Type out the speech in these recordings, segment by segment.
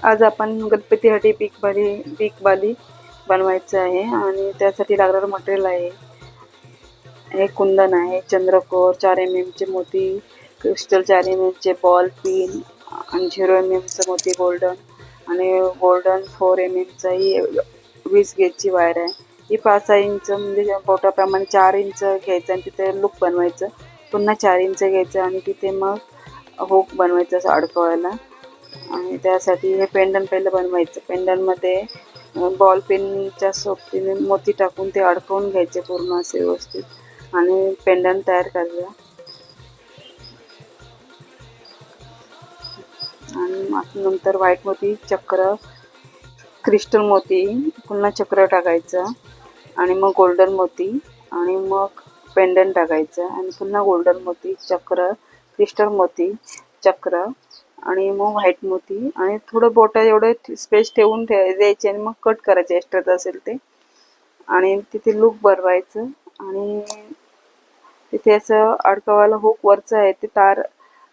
आज आपण गणपतीसाठी पीक बाली बनवायचं आहे आणि त्यासाठी लागणारं मटेरियल आहे. हे कुंदन आहे, चंद्रकोर, 4 mm चे मोती, क्रिस्टल 4 mm चे बॉल पिन आणि 0 mm चं मोती गोल्डन आणि गोल्डन 4 mm चा ही 20 गेजची वायर आहे. ही 5-6 इंच म्हणजे बोटाप्रमाणे 4 इंच घ्यायचं आणि तिथे लूप बनवायचं. पुन्हा 4 इंच घ्यायचं आणि तिथे मग हुक बनवायचं असं अडकवायला. आणि त्यासाठी हे पेंडन पहिलं बनवायचं. पेंडनमध्ये बॉल पेनच्या सोबतीने मोती टाकून ते अडकवून घ्यायचे पूर्ण असे व्यवस्थित आणि पेंडन तयार करायचं. आणि नंतर व्हाईट मोती, चक्र, क्रिस्टल मोती, पुन्हा चक्र टाकायचं आणि मग गोल्डन मोती आणि मग पेंडन टाकायचं आणि पुन्हा गोल्डन मोती, चक्र, क्रिस्टल मोती, चक्र आणि मग व्हाईट मोती आणि थोडं बोटा एवढं स्पेस ठेवून द्यायचे आणि मग कट करायचे एक्स्ट्राचं असेल ते आणि तिथे लूप बनवायचं आणि तिथे असं अडकवायला हुक वरचं आहे ते तार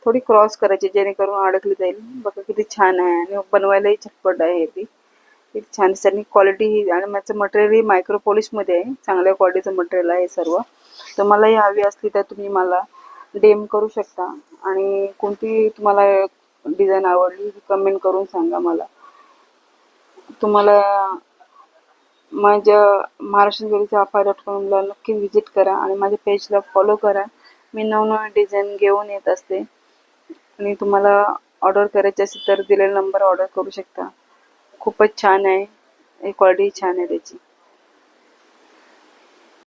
थोडी क्रॉस करायची जेणेकरून अडकली जाईल. बघा किती छान आहे आणि बनवायलाही झटपट आहे ती. एक छान आणि क्वालिटी ही आणि माझं मटेरियल ही मायक्रो पॉलिशमध्ये आहे. चांगल्या क्वालिटीचं मटेरियल आहे सर्व. तुम्हालाही हवी असली तर तुम्ही मला DM करू शकता आणि कोणती तुम्हाला डिझाईन आवडली कमेंट करून सांगा मला. तुम्हाला माझ्या महाराष्ट्र ज्वेलरीच्या aapa.com नक्की व्हिजिट करा आणि माझ्या पेजला फॉलो करा. मी नवनवीन डिझाईन घेऊन येत असते आणि तुम्हाला ऑर्डर करायची असेल तर दिलेला नंबर ऑर्डर करू शकता. खूपच छान आहे, क्वालिटी छान आहे त्याची.